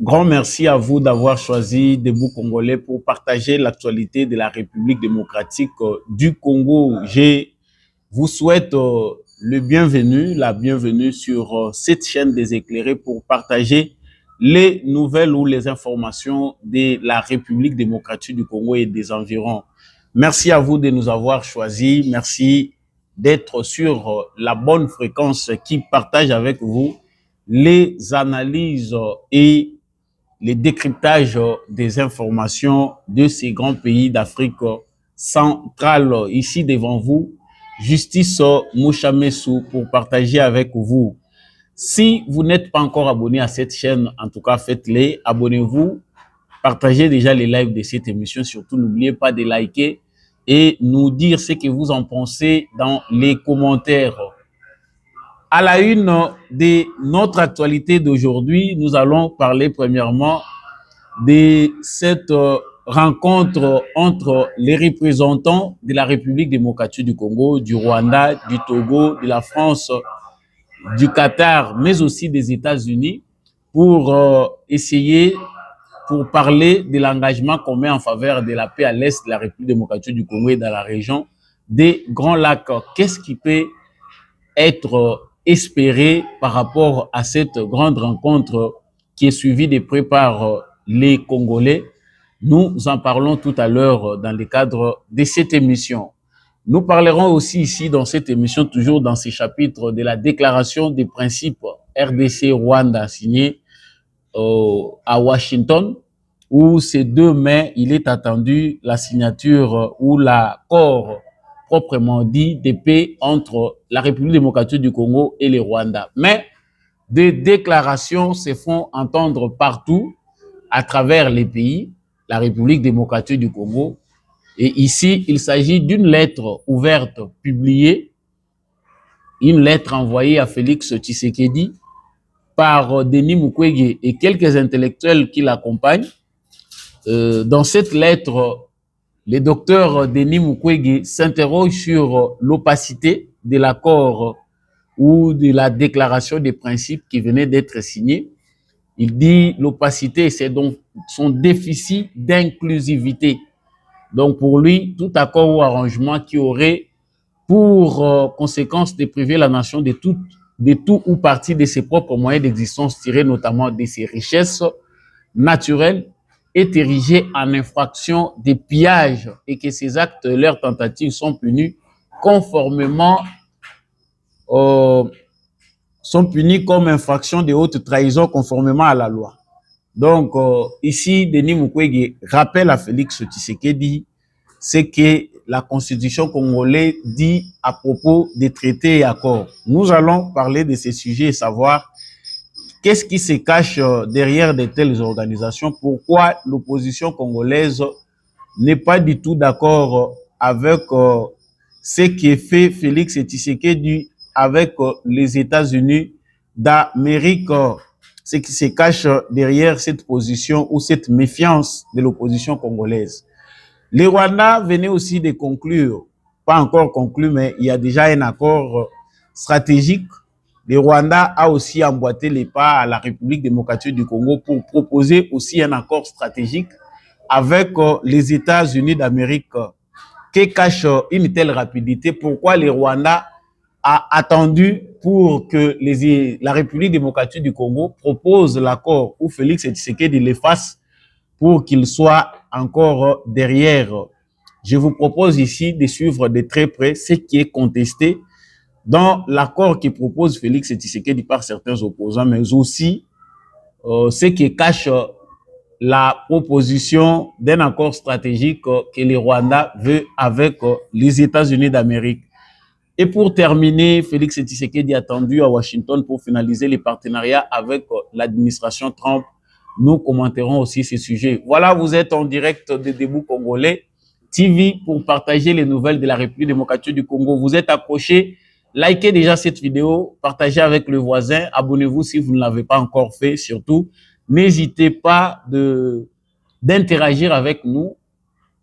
Grand merci à vous d'avoir choisi Debout Congolais pour partager l'actualité de la République démocratique du Congo. Je vous souhaite le bienvenu, la bienvenue sur cette chaîne des éclairés pour partager les nouvelles ou les informations de la République démocratique du Congo et des environs. Merci à vous de nous avoir choisis. Merci d'être sur la bonne fréquence qui partage avec vous les analyses et les décryptages des informations de ces grands pays d'Afrique centrale. Ici devant vous, Justice Mouchamessou pour partager avec vous. Si vous n'êtes pas encore abonné à cette chaîne, en tout cas faites-le, abonnez-vous, partagez déjà les lives de cette émission, surtout n'oubliez pas de liker et nous dire ce que vous en pensez dans les commentaires. À la une de notre actualité d'aujourd'hui, nous allons parler premièrement de cette rencontre entre les représentants de la République démocratique du Congo, du Rwanda, du Togo, de la France, du Qatar, mais aussi des États-Unis pour essayer, pour parler de l'engagement qu'on met en faveur de la paix à l'est de la République démocratique du Congo et dans la région des Grands Lacs. Qu'est-ce qui peut être espéré par rapport à cette grande rencontre qui est suivie de près par les Congolais? Nous en parlons tout à l'heure dans le cadre de cette émission. Nous parlerons aussi ici dans cette émission, toujours dans ces chapitres, de la déclaration des principes RDC-Rwanda signée à Washington, où ces 2 mai, il est attendu la signature ou l'accord proprement dit de paix entre la République démocratique du Congo et le Rwanda. Mais des déclarations se font entendre partout à travers les pays, la République démocratique du Congo. Et ici, il s'agit d'une lettre ouverte publiée, une lettre envoyée à Félix Tshisekedi par Denis Mukwege et quelques intellectuels qui l'accompagnent. Dans cette lettre, le docteur Denis Mukwege s'interroge sur l'opacité de l'accord ou de la déclaration des principes qui venait d'être signée. Il dit l'opacité, c'est donc son déficit d'inclusivité. Donc pour lui, tout accord ou arrangement qui aurait pour conséquence de priver la nation de tout ou partie de ses propres moyens d'existence tirés notamment de ses richesses naturelles est érigé en infraction de pillage et que ces actes, leurs tentatives sont punis conformément sont punis comme infraction de haute trahison conformément à la loi. Donc ici, Denis Mukwege rappelle à Félix Tshisekedi ce que la constitution congolaise dit à propos des traités et accords. Nous allons parler de ces sujets et savoir qu'est-ce qui se cache derrière de telles organisations, pourquoi l'opposition congolaise n'est pas du tout d'accord avec ce qui fait Félix Tshisekedi avec les États-Unis d'Amérique, ce qui se cache derrière cette position ou cette méfiance de l'opposition congolaise. Les Rwandais venaient aussi de conclure, pas encore conclu, mais il y a déjà un accord stratégique. Le Rwanda a aussi emboîté les pas à la République démocratique du Congo pour proposer aussi un accord stratégique avec les États-Unis d'Amérique. Que cache une telle rapidité? Pourquoi le Rwanda a attendu pour que la République démocratique du Congo propose l'accord où Félix Tshisekedi le fasse pour qu'il soit encore derrière? Je vous propose ici de suivre de très près ce qui est contesté dans l'accord qui propose Félix Tshisekedi par certains opposants, mais aussi ce qui cache la proposition d'un accord stratégique que le Rwanda veut avec les États-Unis d'Amérique. Et pour terminer, Félix Tshisekedi est attendu à Washington pour finaliser les partenariats avec l'administration Trump. Nous commenterons aussi ces sujets. Voilà, vous êtes en direct de Debout Congolais TV pour partager les nouvelles de la République démocratique du Congo. Vous êtes accrochés. Likez déjà cette vidéo, partagez avec le voisin, abonnez-vous si vous ne l'avez pas encore fait. Surtout, n'hésitez pas d'interagir avec nous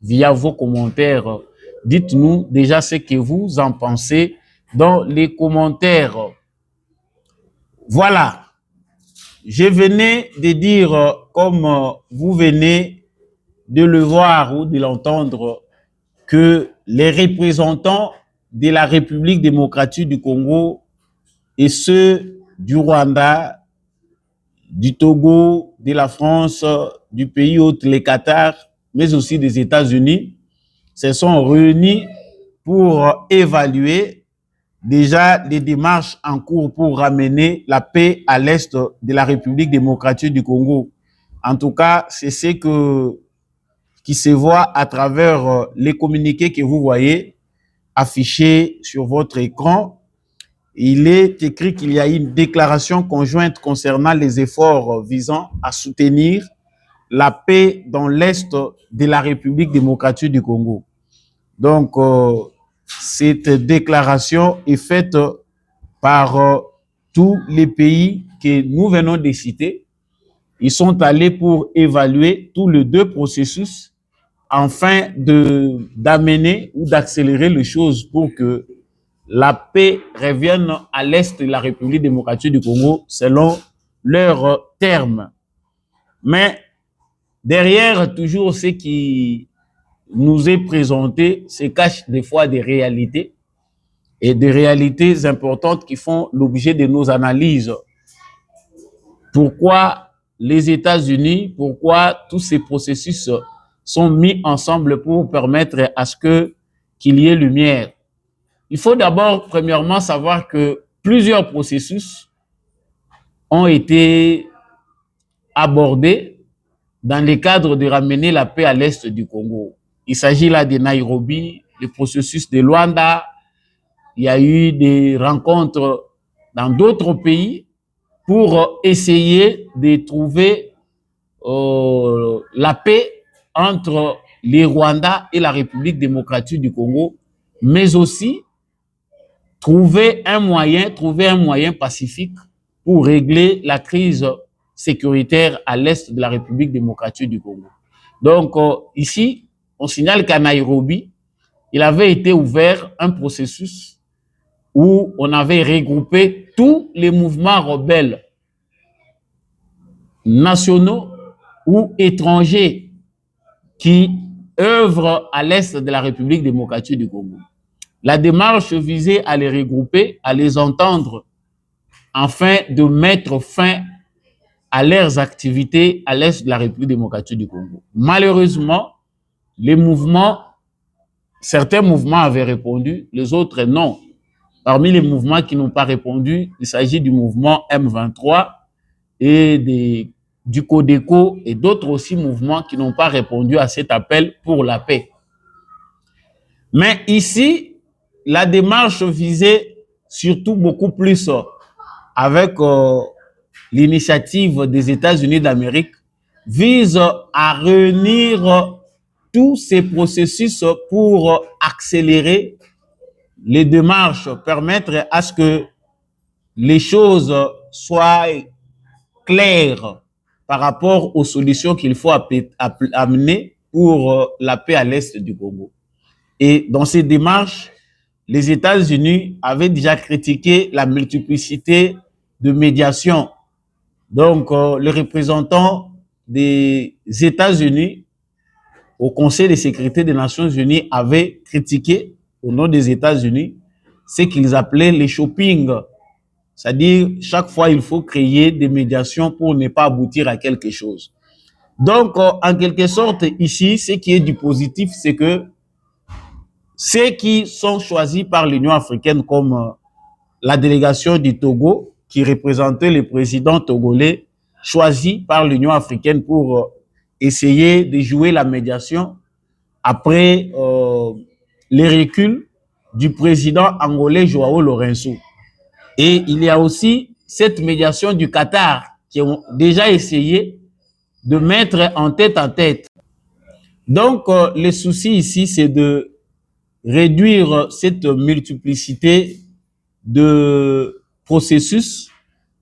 via vos commentaires. Dites-nous déjà ce que vous en pensez dans les commentaires. Voilà. je venais de dire, comme vous venez de le voir ou de l'entendre, que les représentants de la République démocratique du Congo et ceux du Rwanda, du Togo, de la France, du pays hôte, les Qatar, mais aussi des États-Unis, se sont réunis pour évaluer déjà les démarches en cours pour ramener la paix à l'est de la République démocratique du Congo. En tout cas, c'est ce qui se voit à travers les communiqués que vous voyez affichés sur votre écran. Il est écrit qu'il y a une déclaration conjointe concernant les efforts visant à soutenir la paix dans l'est de la République démocratique du Congo. Donc, cette déclaration est faite par tous les pays que nous venons de citer. Ils sont allés pour évaluer tous les deux processus afin d'amener ou d'accélérer les choses pour que la paix revienne à l'est de la République démocratique du Congo selon leurs termes. Mais derrière toujours ce qui nous est présenté se cachent des fois des réalités et des réalités importantes qui font l'objet de nos analyses. Pourquoi les États-Unis, pourquoi tous ces processus sont mis ensemble pour permettre à ce qu'il y ait lumière? Il faut d'abord, premièrement, savoir que plusieurs processus ont été abordés dans le cadre de ramener la paix à l'est du Congo. Il s'agit là de Nairobi, le processus de Luanda. Il y a eu des rencontres dans d'autres pays pour essayer de trouver la paix entre les Rwandais et la République démocratique du Congo, mais aussi trouver un moyen pacifique pour régler la crise sécuritaire à l'est de la République démocratique du Congo. Donc, ici, on signale qu'à Nairobi, il avait été ouvert un processus où on avait regroupé tous les mouvements rebelles nationaux ou étrangers qui œuvrent à l'est de la République démocratique du Congo. La démarche visait à les regrouper, à les entendre, afin de mettre fin à leurs activités à l'est de la République démocratique du Congo. Malheureusement, certains mouvements avaient répondu, les autres non. Parmi les mouvements qui n'ont pas répondu, il s'agit du mouvement M23 et du Codeco et d'autres aussi mouvements qui n'ont pas répondu à cet appel pour la paix. Mais ici, la démarche visait surtout beaucoup plus avec l'initiative des États-Unis d'Amérique, vise à réunir tous ces processus pour accélérer les démarches, permettre à ce que les choses soient claires par rapport aux solutions qu'il faut amener pour la paix à l'est du Congo. Et dans ces démarches, les États-Unis avaient déjà critiqué la multiplicité de médiations. Donc, les représentants des États-Unis au Conseil de sécurité des Nations Unies avaient critiqué, au nom des États-Unis, ce qu'ils appelaient les shopping. C'est-à-dire, chaque fois, il faut créer des médiations pour ne pas aboutir à quelque chose. Donc, en quelque sorte, ici, ce qui est du positif, c'est que ceux qui sont choisis par l'Union africaine comme la délégation du Togo, qui représentait le président togolais, choisi par l'Union africaine pour essayer de jouer la médiation après les reculs du président angolais Joao Lourenço. Et il y a aussi cette médiation du Qatar qui ont déjà essayé de mettre en tête à tête. Donc, le souci ici, c'est de réduire cette multiplicité de processus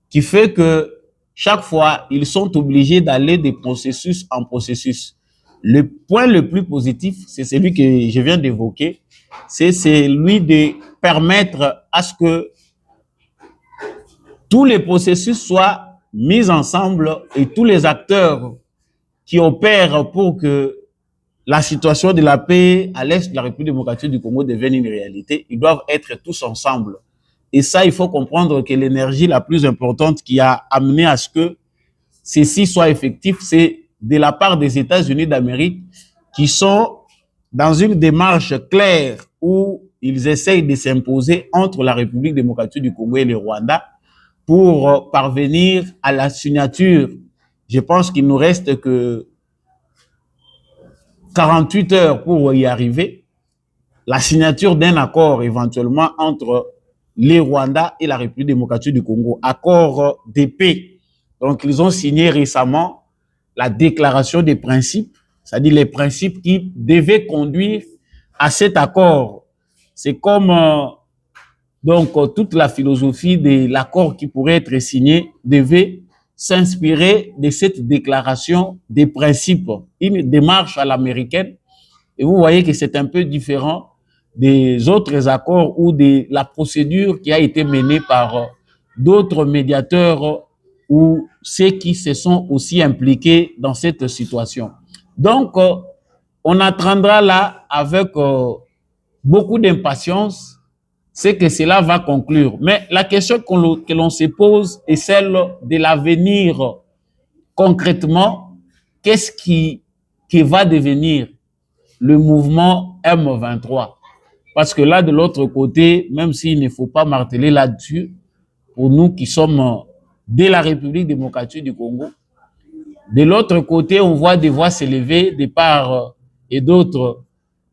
qui fait que chaque fois, ils sont obligés d'aller de processus en processus. Le point le plus positif, c'est celui que je viens d'évoquer, c'est celui de permettre à ce que tous les processus soient mis ensemble et tous les acteurs qui opèrent pour que la situation de la paix à l'est de la République démocratique du Congo devienne une réalité, ils doivent être tous ensemble. Et ça, il faut comprendre que l'énergie la plus importante qui a amené à ce que ceci soit effectif, c'est de la part des États-Unis d'Amérique qui sont dans une démarche claire où ils essayent de s'imposer entre la République démocratique du Congo et le Rwanda pour parvenir à la signature. Je pense qu'il nous reste que 48 heures pour y arriver, la signature d'un accord éventuellement entre les Rwanda et la République démocratique du Congo, accord de paix. Donc, ils ont signé récemment la déclaration des principes, c'est-à-dire les principes qui devaient conduire à cet accord. C'est comme donc toute la philosophie de l'accord qui pourrait être signé devait s'inspirer de cette déclaration des principes, une démarche à l'américaine. Et vous voyez que c'est un peu différent des autres accords ou de la procédure qui a été menée par d'autres médiateurs ou ceux qui se sont aussi impliqués dans cette situation. Donc, on attendra là avec beaucoup d'impatience ce que cela va conclure. Mais la question que l'on se pose est celle de l'avenir concrètement. Qu'est-ce qui va devenir le mouvement M23? Parce que là, de l'autre côté, même s'il ne faut pas marteler là-dessus, pour nous qui sommes de la République démocratique du Congo, de l'autre côté, on voit des voix s'élever de part et d'autre,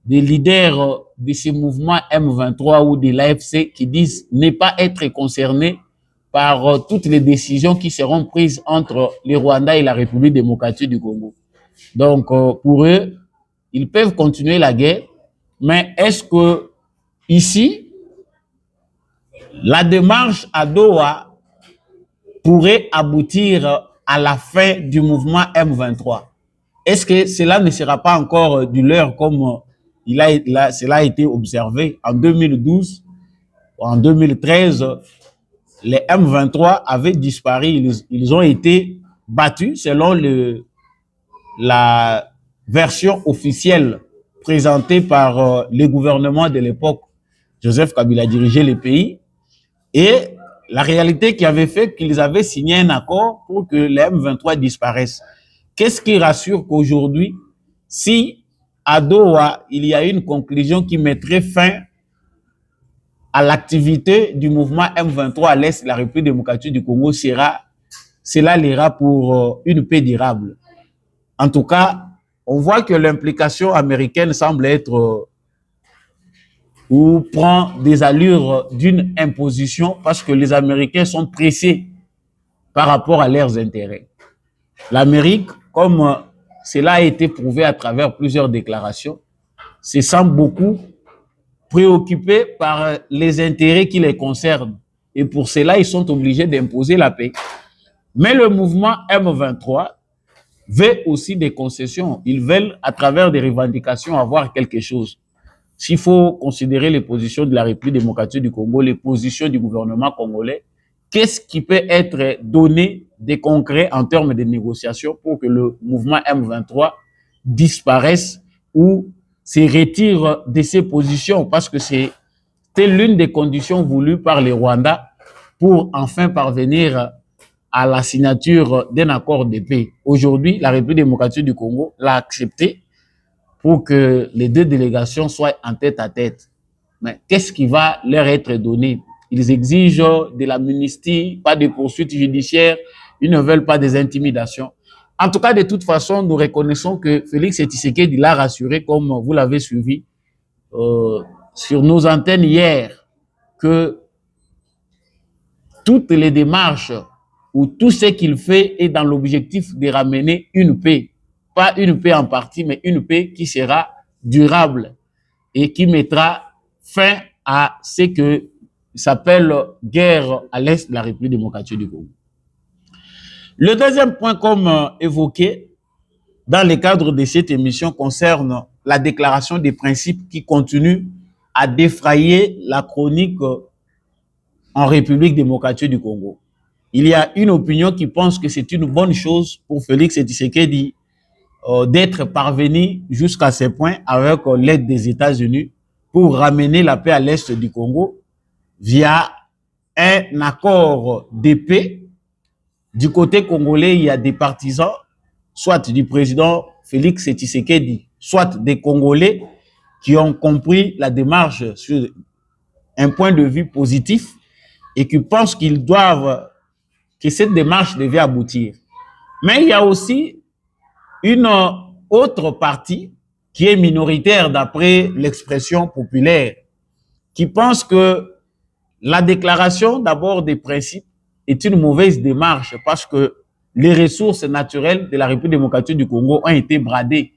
des leaders de ces mouvements M23 ou de l'AFC qui disent ne pas être concernés par toutes les décisions qui seront prises entre les Rwandais et la République démocratique du Congo. Donc, pour eux, ils peuvent continuer la guerre, mais est-ce que ici, la démarche à Doha pourrait aboutir à la fin du mouvement M23? Est-ce que cela ne sera pas encore du leurre comme cela a été observé en 2012 ou en 2013? Les M23 avaient disparu, ils ont été battus selon la version officielle présentée par le gouvernement de l'époque. Joseph Kabila dirigeait le pays et la réalité qui avait fait qu'ils avaient signé un accord pour que les M23 disparaissent. Qu'est-ce qui rassure qu'aujourd'hui, si à Doha, il y a une conclusion qui mettrait fin à l'activité du mouvement M23 à l'est de la République démocratique du Congo, cela ira pour une paix durable. En tout cas, on voit que l'implication américaine semble être ou prend des allures d'une imposition parce que les Américains sont pressés par rapport à leurs intérêts. L'Amérique, comme cela a été prouvé à travers plusieurs déclarations, se sent beaucoup préoccupés par les intérêts qui les concernent. Et pour cela, ils sont obligés d'imposer la paix. Mais le mouvement M23 veut aussi des concessions. Ils veulent, à travers des revendications, avoir quelque chose. S'il faut considérer les positions de la République démocratique du Congo, les positions du gouvernement congolais, qu'est-ce qui peut être donné de concret en termes de négociations pour que le mouvement M23 disparaisse ou se retire de ses positions? Parce que c'était l'une des conditions voulues par les Rwandais pour enfin parvenir à la signature d'un accord de paix. Aujourd'hui, la République démocratique du Congo l'a accepté pour que les deux délégations soient en tête à tête. Mais qu'est-ce qui va leur être donné? Ils exigent de l'amnistie, pas de poursuites judiciaires, ils ne veulent pas des intimidations. En tout cas, de toute façon, nous reconnaissons que Félix Tshisekedi l'a rassuré, comme vous l'avez suivi sur nos antennes hier, que toutes les démarches ou tout ce qu'il fait est dans l'objectif de ramener une paix. Pas une paix en partie, mais une paix qui sera durable et qui mettra fin à ce que s'appelle guerre à l'est de la République démocratique du Congo. Le deuxième point, comme évoqué dans le cadre de cette émission, concerne la déclaration des principes qui continue à défrayer la chronique en République démocratique du Congo. il y a une opinion qui pense que c'est une bonne chose pour Félix Tshisekedi d'être parvenu jusqu'à ce point avec l'aide des États-Unis pour ramener la paix à l'est du Congo via un accord de paix. Du côté congolais, il y a des partisans, soit du président Félix Tshisekedi, soit des Congolais qui ont compris la démarche sur un point de vue positif et qui pensent qu'ils doivent, que cette démarche devait aboutir. Mais il y a aussi une autre partie qui est minoritaire d'après l'expression populaire, qui pense que la déclaration d'abord des principes est une mauvaise démarche parce que les ressources naturelles de la République démocratique du Congo ont été bradées.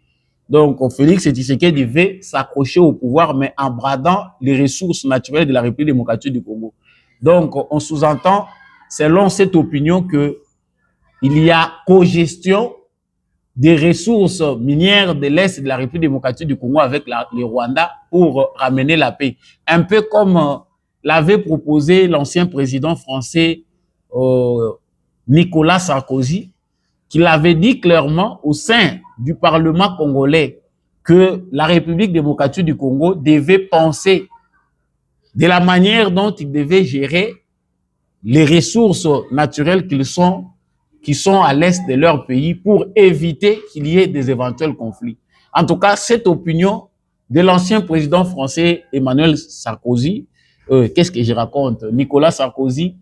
Donc, Félix Tshisekedi devait s'accrocher au pouvoir, mais en bradant les ressources naturelles de la République démocratique du Congo. Donc, on sous-entend, selon cette opinion, qu'il y a co-gestion des ressources minières de l'Est de la République démocratique du Congo avec les Rwandais pour ramener la paix. Un peu comme l'avait proposé l'ancien président français Nicolas Sarkozy, qui avait dit clairement au sein du Parlement congolais que la République démocratique du Congo devait penser de la manière dont il devait gérer les ressources naturelles qui sont à l'est de leur pays pour éviter qu'il y ait des éventuels conflits. En tout cas, cette opinion de l'ancien président français Emmanuel Sarkozy, qu'est-ce que je raconte, Nicolas Sarkozy,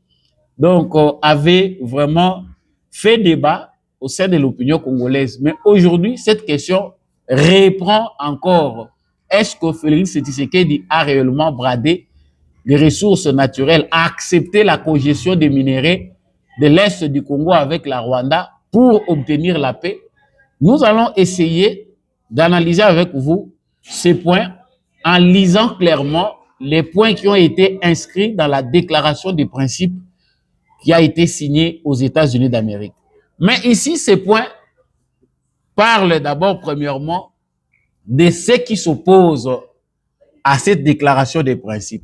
donc avait vraiment fait débat au sein de l'opinion congolaise. Mais aujourd'hui, cette question reprend encore. Est-ce que Félix Tshisekedi a réellement bradé les ressources naturelles, a accepté la cogestion des minéraux de l'Est du Congo avec la Rwanda pour obtenir la paix? Nous allons essayer d'analyser avec vous ces points en lisant clairement les points qui ont été inscrits dans la déclaration des principes qui a été signée aux États-Unis d'Amérique. Mais ici, ces points parlent d'abord, premièrement, de ceux qui s'opposent à cette déclaration des principes.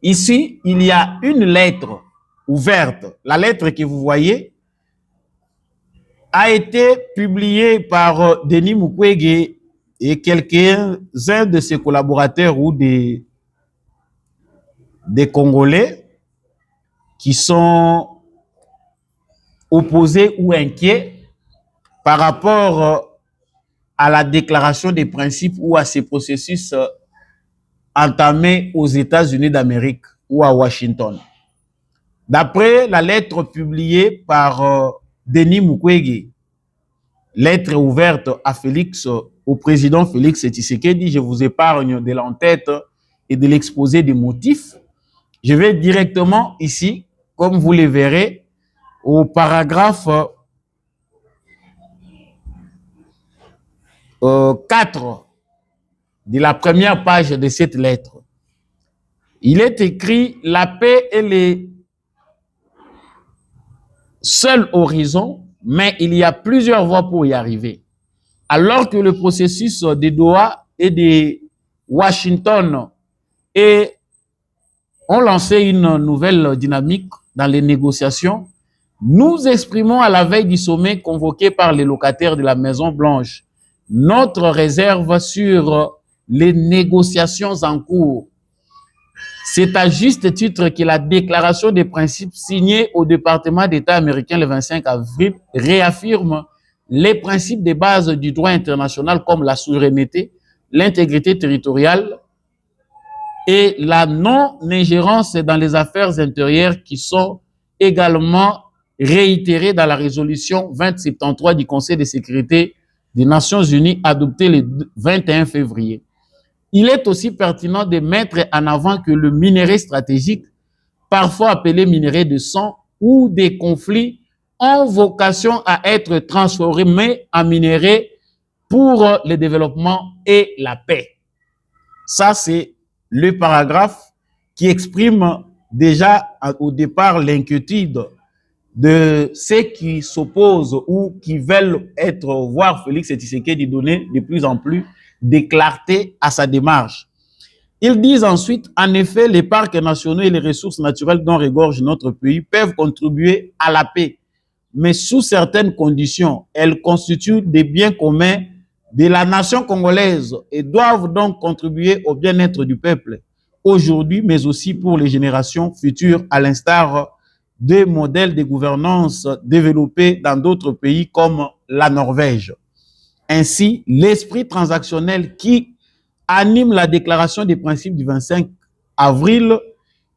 Ici, il y a une lettre ouverte. La lettre que vous voyez a été publiée par Denis Mukwege et quelques-uns de ses collaborateurs ou des Congolais qui sont opposés ou inquiets par rapport à la déclaration des principes ou à ces processus entamés aux États-Unis d'Amérique ou à Washington. D'après la lettre publiée par Denis Mukwege, lettre ouverte à au président Félix Tshisekedi, je vous épargne de l'entête et de l'exposé des motifs. Je vais directement ici, comme vous le verrez, au paragraphe 4 de la première page de cette lettre. Il est écrit: la paix est le seul horizon, mais il y a plusieurs voies pour y arriver. Alors que le processus de Doha et de Washington ont lancé une nouvelle dynamique dans les négociations, nous exprimons à la veille du sommet convoqué par les locataires de la Maison-Blanche notre réserve sur les négociations en cours. C'est à juste titre que la déclaration des principes signée au département d'État américain le 25 avril réaffirme les principes de base du droit international comme la souveraineté, l'intégrité territoriale et la non-ingérence dans les affaires intérieures qui sont également réitérées dans la résolution 2073 du Conseil de sécurité des Nations Unies adoptée le 21 février. Il est aussi pertinent de mettre en avant que le minerai stratégique, parfois appelé minerai de sang, ou des conflits ont vocation à être transformés en minerai pour le développement et la paix. Ça, c'est le paragraphe qui exprime déjà au départ l'inquiétude de ceux qui s'opposent ou qui veulent voir Félix Tshisekedi donner de plus en plus de clarté à sa démarche. Ils disent ensuite, en effet, les parcs nationaux et les ressources naturelles dont regorge notre pays peuvent contribuer à la paix, mais sous certaines conditions. Elles constituent des biens communs de la nation congolaise et doivent donc contribuer au bien-être du peuple aujourd'hui, mais aussi pour les générations futures, à l'instar des modèles de gouvernance développés dans d'autres pays comme la Norvège. Ainsi, l'esprit transactionnel qui anime la déclaration des principes du 25 avril,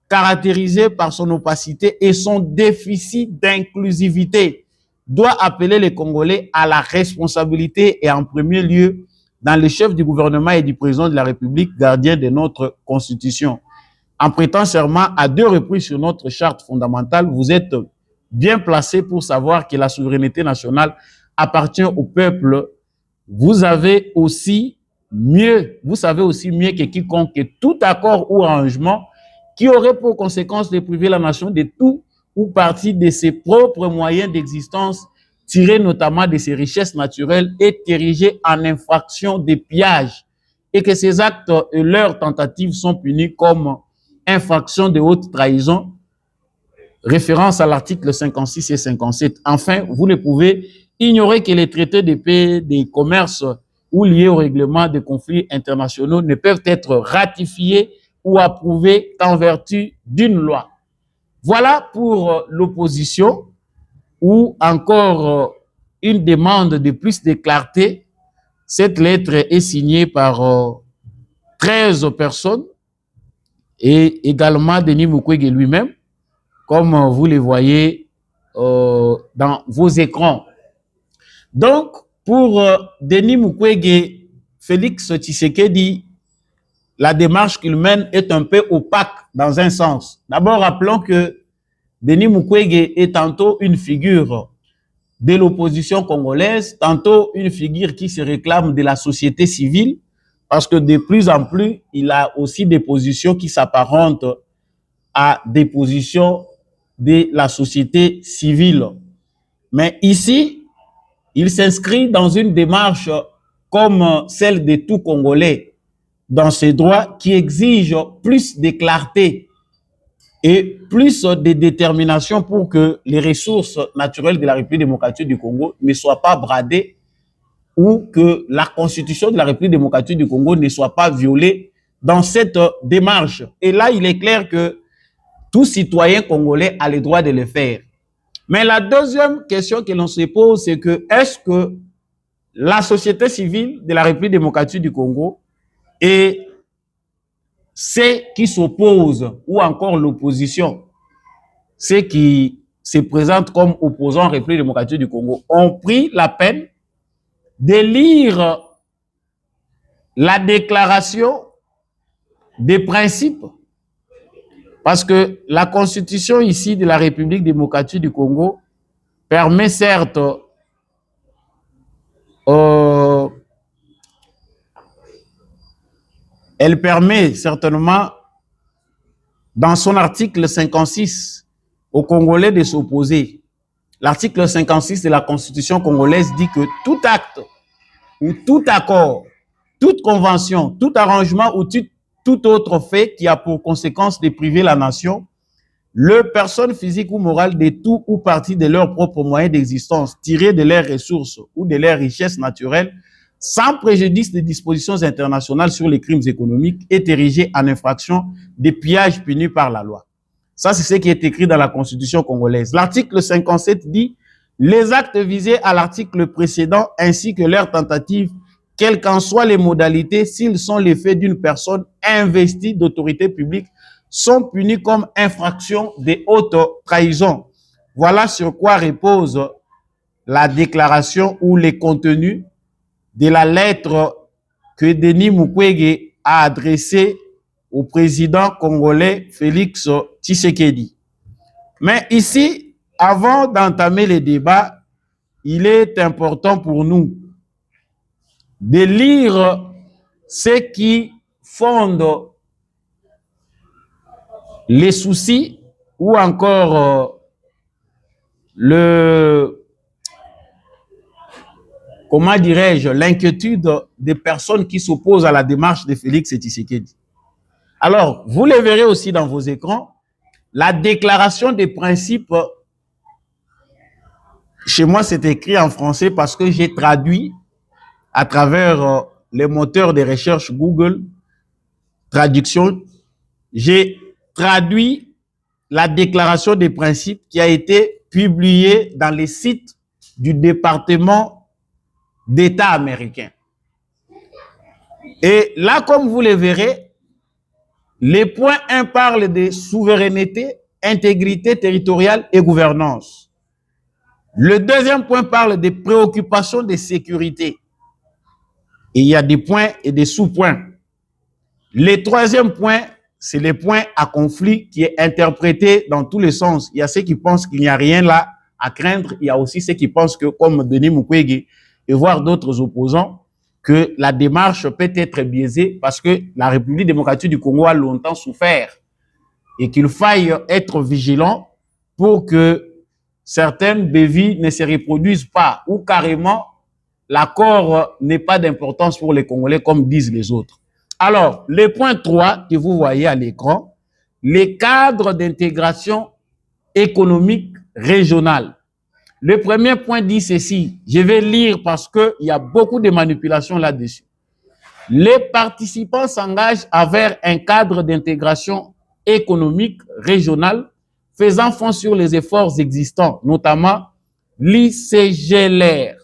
caractérisé par son opacité et son déficit d'inclusivité, doit appeler les Congolais à la responsabilité et en premier lieu dans les chefs du gouvernement et du président de la République, gardien de notre Constitution. En prêtant serment à 2 reprises sur notre charte fondamentale, vous êtes bien placé pour savoir que la souveraineté nationale appartient au peuple. Vous savez aussi mieux que quiconque que tout accord ou arrangement qui aurait pour conséquence de priver la nation de tout ou partie de ses propres moyens d'existence, tirés notamment de ses richesses naturelles, est érigé en infraction de pillage et que ces actes et leurs tentatives sont punis comme infraction de haute trahison, référence à l'article 56 et 57. Enfin, vous ne pouvez ignorer que les traités de paix, de commerce ou liés au règlement des conflits internationaux ne peuvent être ratifiés ou approuvés qu'en vertu d'une loi. Voilà pour l'opposition, ou encore une demande de plus de clarté. Cette lettre est signée par 13 personnes et également Denis Mukwege lui-même, comme vous le voyez dans vos écrans. Donc, pour Denis Mukwege, Félix Tshisekedi, la démarche qu'il mène est un peu opaque dans un sens. D'abord, rappelons que Denis Mukwege est tantôt une figure de l'opposition congolaise, tantôt une figure qui se réclame de la société civile, parce que de plus en plus, il a aussi des positions qui s'apparentent à des positions de la société civile. Mais ici, il s'inscrit dans une démarche comme celle de tout Congolais, dans ses droits, qui exige plus de clarté et plus de détermination pour que les ressources naturelles de la République démocratique du Congo ne soient pas bradées ou que la constitution de la République démocratique du Congo ne soit pas violée dans cette démarche. Et là, il est clair que tout citoyen congolais a le droit de le faire. Mais la deuxième question que l'on se pose, c'est que est-ce que la société civile de la République démocratique du Congo et ceux qui s'opposent, ou encore l'opposition, ceux qui se présentent comme opposants à la République démocratique du Congo, ont pris la peine de lire la déclaration des principes? Parce que la constitution ici de la République démocratique du Congo permet certes elle permet certainement dans son article 56 aux Congolais de s'opposer. L'article 56 de la Constitution congolaise dit que tout acte ou tout accord, toute convention, tout arrangement ou tout autre fait qui a pour conséquence de priver la nation, les personnes physiques ou morales de tout ou partie de leurs propres moyens d'existence tirés de leurs ressources ou de leurs richesses naturelles, sans préjudice des dispositions internationales sur les crimes économiques, est érigé en infraction des pillages punis par la loi. Ça, c'est ce qui est écrit dans la Constitution congolaise. L'article 57 dit « Les actes visés à l'article précédent ainsi que leurs tentatives, quelles qu'en soient les modalités, s'ils sont les faits d'une personne investie d'autorité publique, sont punis comme infraction de haute trahison. » Voilà sur quoi repose la déclaration ou les contenus de la lettre que Denis Mukwege a adressée au président congolais Félix Tshisekedi. Mais ici, avant d'entamer les débats, il est important pour nous de lire ce qui fonde les soucis ou encore comment dirais-je, l'inquiétude des personnes qui s'opposent à la démarche de Félix Tshisekedi. Alors, vous le verrez aussi dans vos écrans, la déclaration des principes, chez moi c'est écrit en français parce que j'ai traduit à travers les moteurs de recherche Google, traduction, j'ai traduit la déclaration des principes qui a été publiée dans les sites du département d'État américain. Et là, comme vous le verrez, les points 1 parlent de souveraineté, intégrité territoriale et gouvernance. Le deuxième point parle des préoccupations de sécurité. Et il y a des points et des sous-points. Le troisième point, c'est le point à conflit qui est interprété dans tous les sens. Il y a ceux qui pensent qu'il n'y a rien là à craindre. Il y a aussi ceux qui pensent que, comme Denis Mukwege et voire d'autres opposants, que la démarche peut être biaisée parce que la République démocratique du Congo a longtemps souffert et qu'il faille être vigilant pour que certaines bévies ne se reproduisent pas ou carrément l'accord n'ait pas d'importance pour les Congolais comme disent les autres. Alors, le point 3 que vous voyez à l'écran, les cadres d'intégration économique régionale. Le premier point dit ceci, je vais lire parce qu'il y a beaucoup de manipulations là-dessus. Les participants s'engagent vers un cadre d'intégration économique régionale faisant fond sur les efforts existants, notamment l'ICGLR,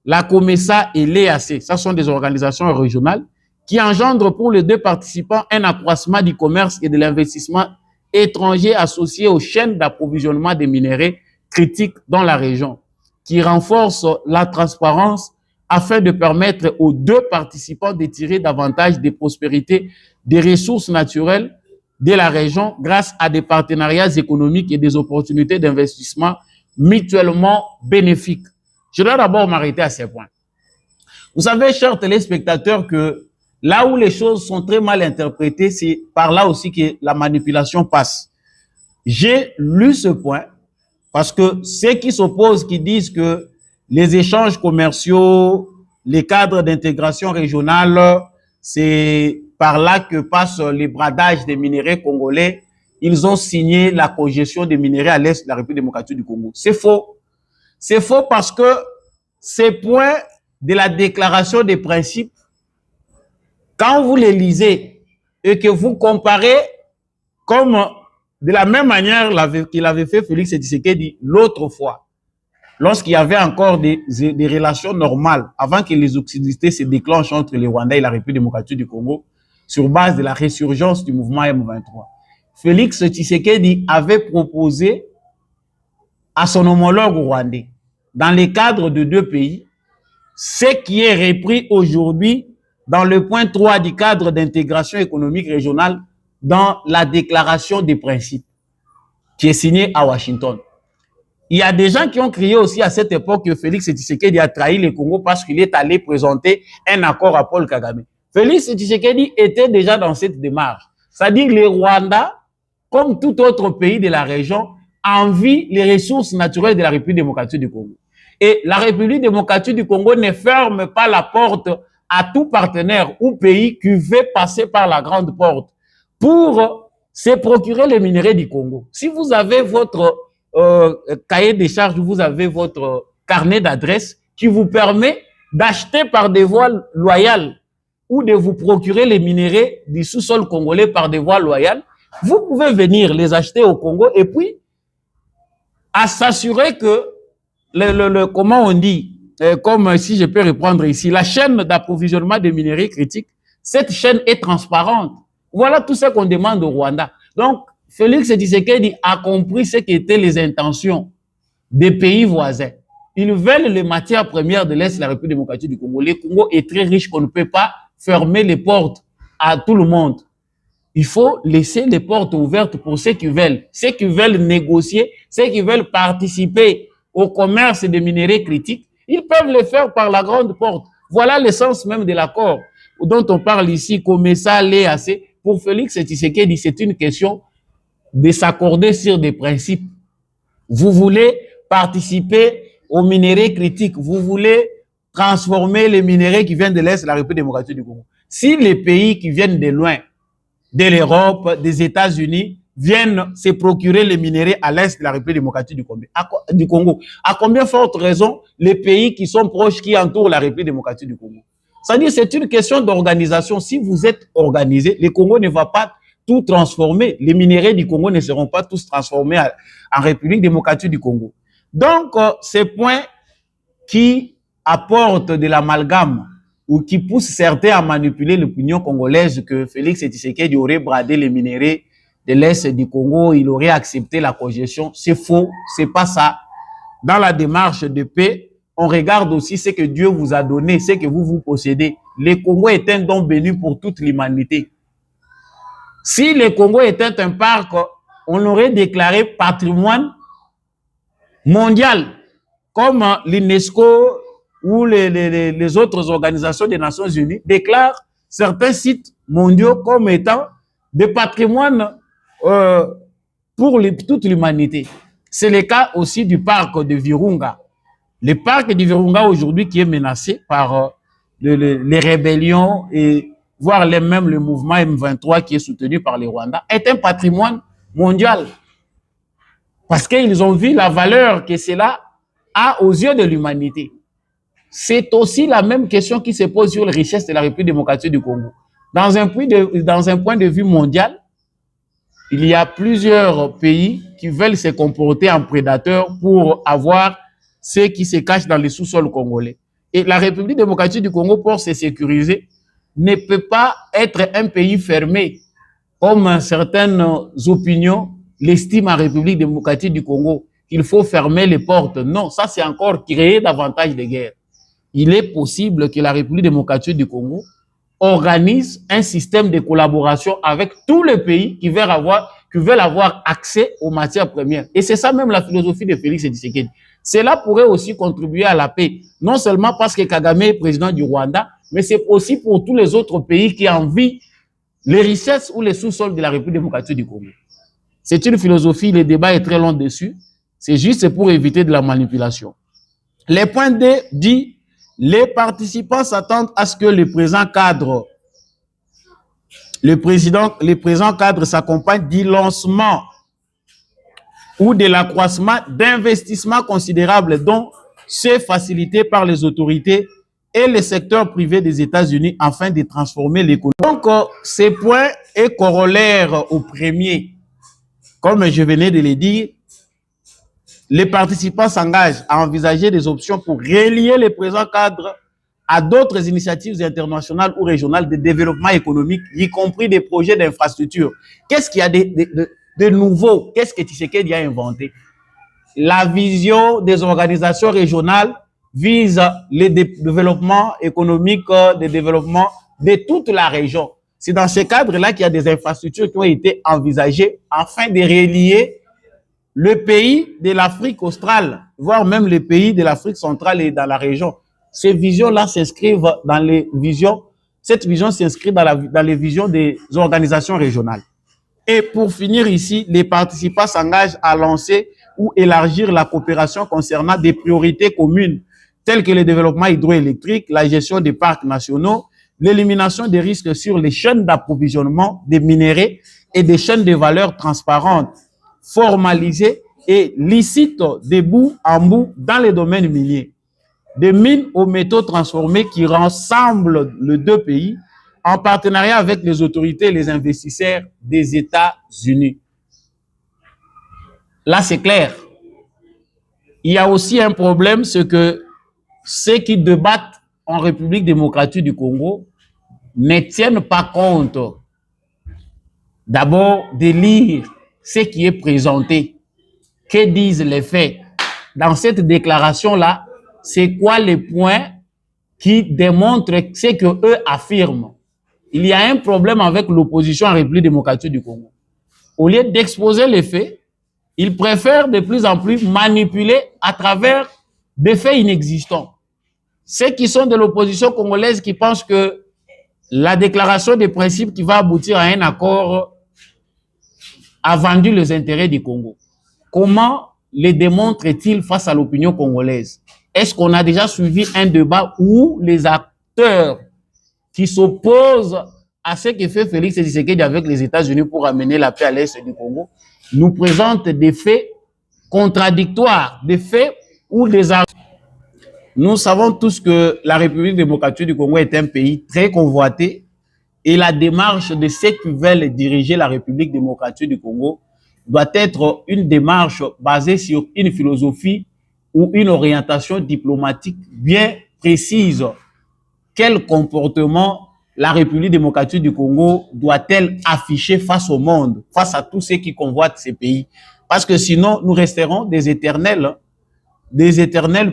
la COMESA et l'EAC. Ce sont des organisations régionales qui engendrent pour les deux participants un accroissement du commerce et de l'investissement étranger associé aux chaînes d'approvisionnement des minéraux critiques dans la région, qui renforce la transparence afin de permettre aux deux participants de tirer davantage des prospérités des ressources naturelles de la région grâce à des partenariats économiques et des opportunités d'investissement mutuellement bénéfiques. Je dois d'abord m'arrêter à ces points. Vous savez, chers téléspectateurs, que là où les choses sont très mal interprétées, c'est par là aussi que la manipulation passe. J'ai lu ce point parce que ceux qui s'opposent, qui disent que les échanges commerciaux, les cadres d'intégration régionale, c'est par là que passe les bradages des minéraux congolais. Ils ont signé la congestion des minéraux à l'est de la République démocratique du Congo. C'est faux. C'est faux parce que ces points de la déclaration des principes, quand vous les lisez et que vous comparez comme de la même manière qu'il avait fait Félix Tshisekedi l'autre fois, lorsqu'il y avait encore des relations normales, avant que les hostilités se déclenchent entre les Rwandais et la République démocratique du Congo, sur base de la résurgence du mouvement M23. Félix Tshisekedi avait proposé à son homologue rwandais, dans le cadre de deux pays, ce qui est repris aujourd'hui dans le point 3 du cadre d'intégration économique régionale dans la déclaration des principes qui est signée à Washington. Il y a des gens qui ont crié aussi à cette époque que Félix Tshisekedi a trahi le Congo parce qu'il est allé présenter un accord à Paul Kagame. Félix Tshisekedi était déjà dans cette démarche. C'est-à-dire le Rwanda, comme tout autre pays de la région, envie les ressources naturelles de la République démocratique du Congo. Et la République démocratique du Congo ne ferme pas la porte à tout partenaire ou pays qui veut passer par la grande porte pour se procurer les minéraux du Congo. Si vous avez votre cahier des charges, vous avez votre carnet d'adresse qui vous permet d'acheter par des voies loyales ou de vous procurer les minéraux du sous-sol congolais par des voies loyales, vous pouvez venir les acheter au Congo et puis à s'assurer que comment on dit, comme si je peux reprendre ici, la chaîne d'approvisionnement des minéraux critiques, cette chaîne est transparente. Voilà tout ce qu'on demande au Rwanda. Donc, Félix Tshisekedi a compris ce qu'étaient les intentions des pays voisins. Ils veulent les matières premières de l'Est de la République démocratique du Congo. Le Congo est très riche qu'on ne peut pas fermer les portes à tout le monde. Il faut laisser les portes ouvertes pour ceux qui veulent négocier, ceux qui veulent participer au commerce des minéraux critiques. Ils peuvent le faire par la grande porte. Voilà l'essence même de l'accord dont on parle ici, COMESA, l'EAC. Pour Félix Tshisekedi, c'est une question de s'accorder sur des principes. Vous voulez participer aux minéraux critiques, vous voulez transformer les minéraux qui viennent de l'Est de la République démocratique du Congo. Si les pays qui viennent de loin de l'Europe, des États-Unis, viennent se procurer les minéraux à l'est de la République démocratique du Congo. À combien forte raison les pays qui sont proches, qui entourent la République démocratique du Congo? C'est-à-dire c'est une question d'organisation. Si vous êtes organisé, le Congo ne va pas tout transformer. Les minéraux du Congo ne seront pas tous transformés en République démocratique du Congo. Donc, ces points qui apportent de l'amalgame ou qui poussent certains à manipuler l'opinion congolaise que Félix Tshisekedi aurait bradé les minéraux de l'Est du Congo, il aurait accepté la congestion, c'est faux, c'est pas ça. Dans la démarche de paix, on regarde aussi ce que Dieu vous a donné, ce que vous possédez. Le Congo est un don béni pour toute l'humanité. Si le Congo était un parc, on aurait déclaré patrimoine mondial, comme l'UNESCO ou les autres organisations des Nations Unies déclarent certains sites mondiaux comme étant des patrimoines pour toute l'humanité. C'est le cas aussi du parc de Virunga. Le parc de Virunga aujourd'hui qui est menacé par les rébellions et voire même le mouvement M23 qui est soutenu par les Rwandais est un patrimoine mondial. Parce qu'ils ont vu la valeur que cela a aux yeux de l'humanité. C'est aussi la même question qui se pose sur les richesses de la République démocratique du Congo. Dans un point de vue mondial, il y a plusieurs pays qui veulent se comporter en prédateurs pour avoir ce qui se cache dans les sous-sols congolais. Et la République démocratique du Congo, pour se sécuriser, ne peut pas être un pays fermé, comme certaines opinions l'estiment en République démocratique du Congo, qu'il faut fermer les portes. Non, ça c'est encore créer davantage de guerres. Il est possible que la République démocratique du Congo organise un système de collaboration avec tous les pays qui veulent avoir accès aux matières premières. Et c'est ça même la philosophie de Félix Tshisekedi. Cela pourrait aussi contribuer à la paix, non seulement parce que Kagame est président du Rwanda, mais c'est aussi pour tous les autres pays qui envient les richesses ou les sous-sols de la République démocratique du Congo. C'est une philosophie, le débat est très long dessus. C'est juste pour éviter de la manipulation. Les points D dit, les participants s'attendent à ce que le présent cadre s'accompagne du lancement ou de l'accroissement d'investissements considérables dont c'est facilité par les autorités et le secteur privé des États-Unis afin de transformer l'économie. Donc, ces points est corollaire au premier. Comme je venais de le dire, les participants s'engagent à envisager des options pour relier les présents cadres à d'autres initiatives internationales ou régionales de développement économique, y compris des projets d'infrastructure. Qu'est-ce qu'il y a de nouveau? Qu'est-ce que Tshisekedi a inventé? La vision des organisations régionales vise le développement économique, le développement de toute la région. C'est dans ce cadre-là qu'il y a des infrastructures qui ont été envisagées afin de relier le pays de l'Afrique australe, voire même les pays de l'Afrique centrale et dans la région. Ces visions-là s'inscrivent dans les visions, cette vision s'inscrit dans les visions des organisations régionales. Et pour finir ici, les participants s'engagent à lancer ou élargir la coopération concernant des priorités communes telles que le développement hydroélectrique, la gestion des parcs nationaux, l'élimination des risques sur les chaînes d'approvisionnement des minéraux et des chaînes de valeur transparentes, formalisées et licites de bout en bout dans les domaines miniers. Des mines aux métaux transformés qui rassemblent les deux pays en partenariat avec les autorités et les investisseurs des États-Unis. Là, c'est clair. Il y a aussi un problème, c'est que ceux qui débattent en République démocratique du Congo ne tiennent pas compte d'abord de lire ce qui est présenté. Que disent les faits? Dans cette déclaration-là, c'est quoi les points qui démontrent ce qu'eux affirment? Il y a un problème avec l'opposition en République démocratique du Congo. Au lieu d'exposer les faits, ils préfèrent de plus en plus manipuler à travers des faits inexistants. Ceux qui sont de l'opposition congolaise qui pensent que la déclaration des principes qui va aboutir à un accord a vendu les intérêts du Congo. Comment les démontre-t-il face à l'opinion congolaise? Est-ce qu'on a déjà suivi un débat où les acteurs qui s'opposent à ce que fait Félix Tshisekedi avec les États-Unis pour amener la paix à l'est du Congo, nous présente des faits contradictoires, des faits ou des arguments. Nous savons tous que la République démocratique du Congo est un pays très convoité et la démarche de ceux qui veulent diriger la République démocratique du Congo doit être une démarche basée sur une philosophie ou une orientation diplomatique bien précise. Quel comportement la République démocratique du Congo doit-elle afficher face au monde, face à tous ceux qui convoitent ces pays? Parce que sinon, nous resterons des éternels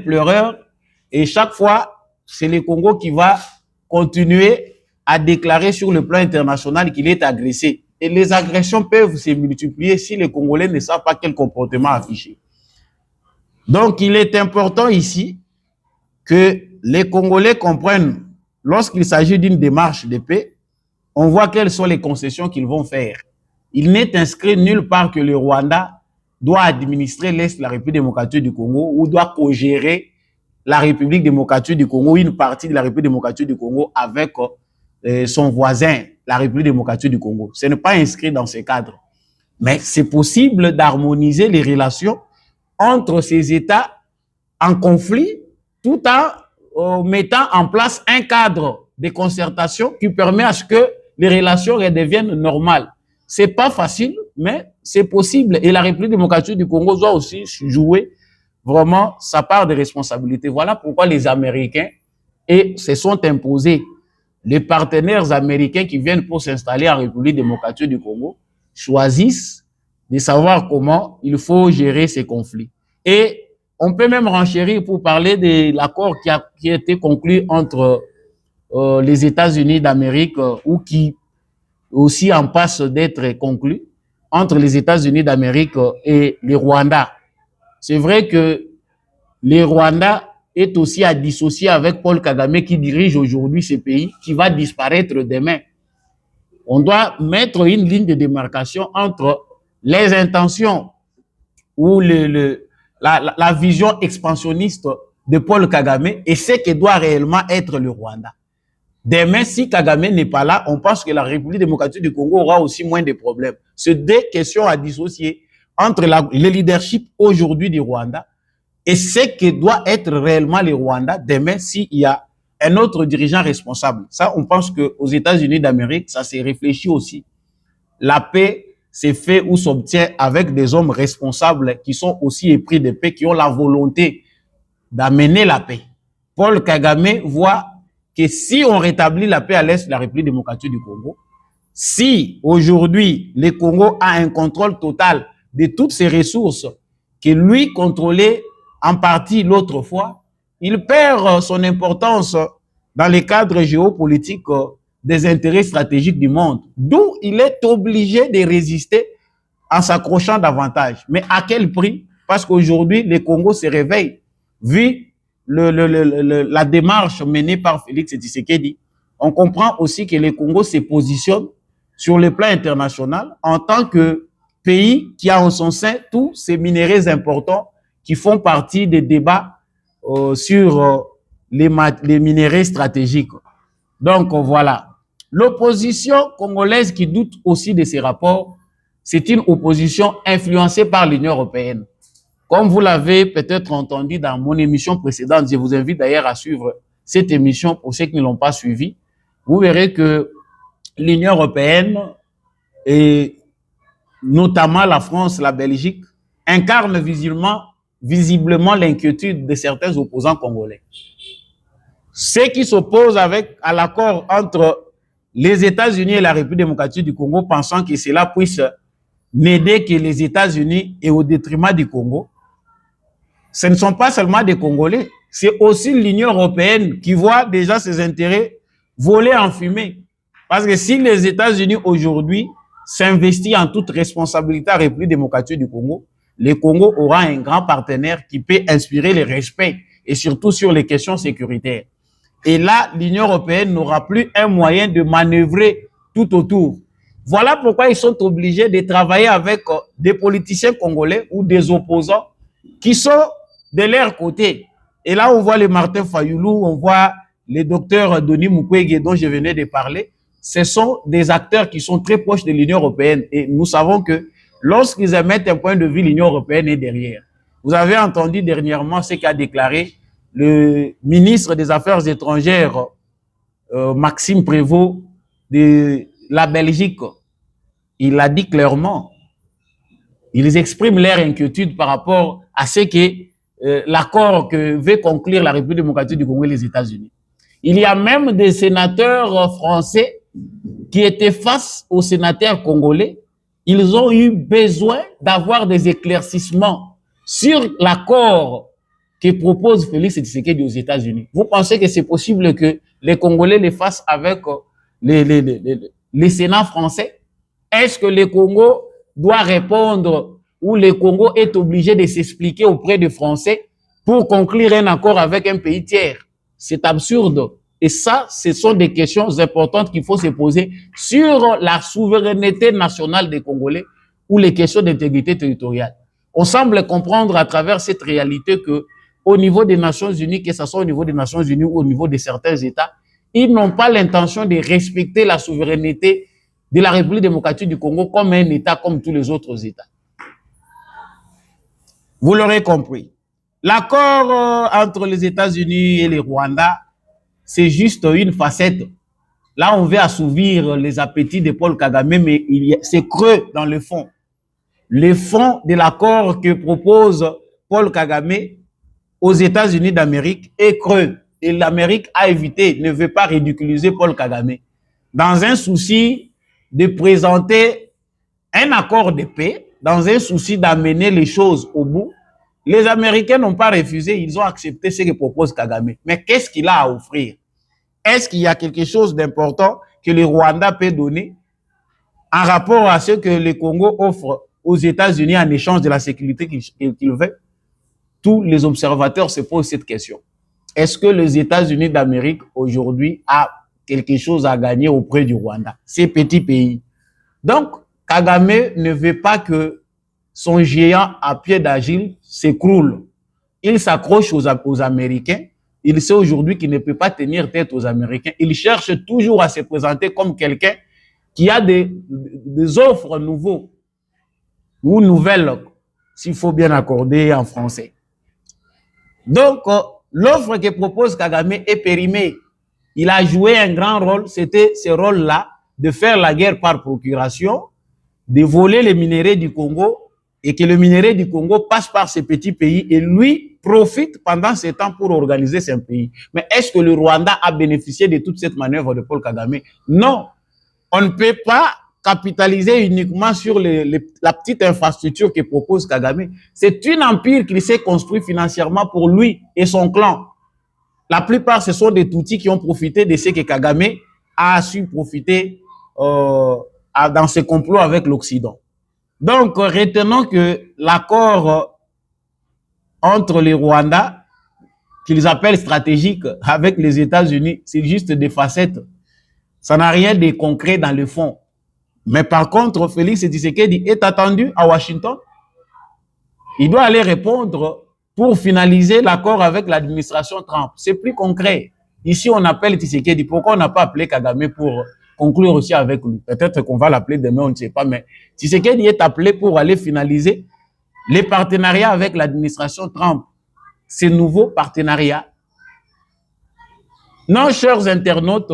pleureurs. Et chaque fois, c'est le Congo qui va continuer à déclarer sur le plan international qu'il est agressé. Et les agressions peuvent se multiplier si les Congolais ne savent pas quel comportement afficher. Donc, il est important ici que les Congolais comprennent, lorsqu'il s'agit d'une démarche de paix, on voit quelles sont les concessions qu'ils vont faire. Il n'est inscrit nulle part que le Rwanda doit administrer l'Est de la République démocratique du Congo ou doit co-gérer la République démocratique du Congo, une partie de la République démocratique du Congo avec son voisin, la République démocratique du Congo. Ce n'est pas inscrit dans ce cadre. Mais c'est possible d'harmoniser les relations entre ces États en conflit tout en mettant en place un cadre de concertation qui permet à ce que les relations redeviennent normales. C'est pas facile, mais c'est possible. Et la République démocratique du Congo doit aussi jouer vraiment sa part de responsabilité. Voilà pourquoi les Américains se sont imposés. Les partenaires américains qui viennent pour s'installer en République démocratique du Congo choisissent de savoir comment il faut gérer ces conflits. Et on peut même renchérir pour parler de l'accord qui a été conclu entre les États-Unis d'Amérique ou qui aussi en passe d'être conclu entre les États-Unis d'Amérique et le Rwanda. C'est vrai que le Rwanda est aussi à dissocier avec Paul Kagame qui dirige aujourd'hui ce pays, qui va disparaître demain. On doit mettre une ligne de démarcation entre les intentions ou la vision expansionniste de Paul Kagame et ce que doit réellement être le Rwanda. Demain, si Kagame n'est pas là, on pense que la République démocratique du Congo aura aussi moins de problèmes. C'est deux questions à dissocier entre le leadership aujourd'hui du Rwanda et ce que doit être réellement le Rwanda demain s'il y a un autre dirigeant responsable. Ça, on pense qu'aux États-Unis d'Amérique, ça s'est réfléchi aussi. La paix s'est fait ou s'obtient avec des hommes responsables qui sont aussi épris de paix, qui ont la volonté d'amener la paix. Paul Kagame voit que si on rétablit la paix à l'est de la République démocratique du Congo, si aujourd'hui le Congo a un contrôle total de toutes ses ressources que lui contrôlait en partie l'autre fois, il perd son importance dans le cadre géopolitique des intérêts stratégiques du monde, d'où il est obligé de résister en s'accrochant davantage. Mais à quel prix? Parce qu'aujourd'hui, le Congo se réveille, vu la démarche menée par Félix Tshisekedi. On comprend aussi que le Congo se positionne sur le plan international en tant que pays qui a en son sein tous ces minéraux importants qui font partie des débats sur les minéraux stratégiques. Donc voilà. L'opposition congolaise qui doute aussi de ces rapports, c'est une opposition influencée par l'Union européenne. Comme vous l'avez peut-être entendu dans mon émission précédente, je vous invite d'ailleurs à suivre cette émission pour ceux qui ne l'ont pas suivi. Vous verrez que l'Union européenne et notamment la France, la Belgique, incarnent visiblement l'inquiétude de certains opposants congolais. Ceux qui s'opposent à l'accord entre les États-Unis et la République démocratique du Congo, pensant que cela puisse n'aider que les États-Unis et au détriment du Congo, ce ne sont pas seulement des Congolais, c'est aussi l'Union européenne qui voit déjà ses intérêts voler en fumée. Parce que si les États-Unis aujourd'hui s'investissent en toute responsabilité à la République démocratique du Congo, le Congo aura un grand partenaire qui peut inspirer le respect et surtout sur les questions sécuritaires. Et là, l'Union européenne n'aura plus un moyen de manœuvrer tout autour. Voilà pourquoi ils sont obligés de travailler avec des politiciens congolais ou des opposants qui sont de leur côté. Et là, on voit le Martin Fayoulou, on voit le docteur Denis Mukwege dont je venais de parler. ce sont des acteurs qui sont très proches de l'Union européenne. Et nous savons que lorsqu'ils émettent un point de vue, l'Union européenne est derrière. Vous avez entendu dernièrement ce qu'a déclaré le ministre des Affaires étrangères, Maxime Prévost, de la Belgique. Il a dit clairement, ils expriment leur inquiétude par rapport à ce que l'accord que veut conclure la République démocratique du Congo et les États-Unis. Il y a même des sénateurs français qui étaient face aux sénateurs congolais. Ils ont eu besoin d'avoir des éclaircissements sur l'accord que propose Félix Tshisekedi aux États-Unis. Vous pensez que c'est possible que les Congolais les fassent avec les Sénats français? Est-ce que le Congo doit répondre ou le Congo est obligé de s'expliquer auprès des Français pour conclure un accord avec un pays tiers? C'est absurde. Et ça, ce sont des questions importantes qu'il faut se poser sur la souveraineté nationale des Congolais ou les questions d'intégrité territoriale. On semble comprendre à travers cette réalité que au niveau des Nations Unies, que ce soit au niveau des Nations Unies ou au niveau de certains États, ils n'ont pas l'intention de respecter la souveraineté de la République démocratique du Congo comme un État, comme tous les autres États. Vous l'aurez compris. L'accord entre les États-Unis et le Rwanda, c'est juste une facette. Là, on veut assouvir les appétits de Paul Kagame, mais c'est creux dans le fond. Le fond de l'accord que propose Paul Kagame aux États-Unis d'Amérique est creux. Et l'Amérique a évité, ne veut pas ridiculiser Paul Kagame. Dans un souci de présenter un accord de paix, dans un souci d'amener les choses au bout, les Américains n'ont pas refusé, ils ont accepté ce que propose Kagame. Mais qu'est-ce qu'il a à offrir? Est-ce qu'il y a quelque chose d'important que le Rwanda peut donner en rapport à ce que le Congo offre aux États-Unis en échange de la sécurité qu'il veut? Tous les observateurs se posent cette question. Est-ce que les États-Unis d'Amérique aujourd'hui a quelque chose à gagner auprès du Rwanda, ces petits pays? Donc, Kagame ne veut pas que son géant à pied d'agile s'écroule. Il s'accroche aux Américains. Il sait aujourd'hui qu'il ne peut pas tenir tête aux Américains. Il cherche toujours à se présenter comme quelqu'un qui a des offres nouveaux ou nouvelles, s'il faut bien accorder en français. Donc, l'offre que propose Kagame est périmée. Il a joué un grand rôle, c'était ce rôle-là, de faire la guerre par procuration, de voler les minéraux du Congo, et que le minerai du Congo passe par ces petits pays et lui profite pendant ce temps pour organiser son pays. Mais est-ce que le Rwanda a bénéficié de toute cette manœuvre de Paul Kagame? Non. On ne peut pas capitaliser uniquement sur la petite infrastructure que propose Kagame. C'est un empire qu'il s'est construit financièrement pour lui et son clan. La plupart, ce sont des Tutsis qui ont profité de ce que Kagame a su profiter dans ses complots avec l'Occident. Donc, retenons que l'accord entre les Rwandais, qu'ils appellent stratégique, avec les États-Unis, c'est juste des facettes. Ça n'a rien de concret dans le fond. Mais par contre, Félix Tshisekedi est attendu à Washington. Il doit aller répondre pour finaliser l'accord avec l'administration Trump. C'est plus concret. Ici, on appelle Tshisekedi. Pourquoi on n'a pas appelé Kagame pour conclure aussi avec lui? Peut-être qu'on va l'appeler demain, on ne sait pas. Mais Tshisekedi est appelé pour aller finaliser les partenariats avec l'administration Trump. Ces nouveaux partenariats. Non, chers internautes,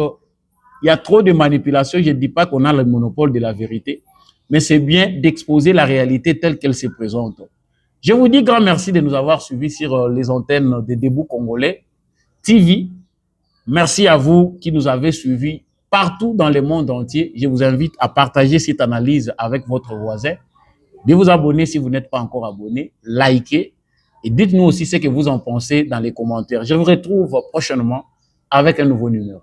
il y a trop de manipulations. Je ne dis pas qu'on a le monopole de la vérité, mais c'est bien d'exposer la réalité telle qu'elle se présente. Je vous dis grand merci de nous avoir suivis sur les antennes des Debout Congolais TV. Merci à vous qui nous avez suivis partout dans le monde entier. Je vous invite à partager cette analyse avec votre voisin, de vous abonner si vous n'êtes pas encore abonné, likez et dites-nous aussi ce que vous en pensez dans les commentaires. Je vous retrouve prochainement avec un nouveau numéro.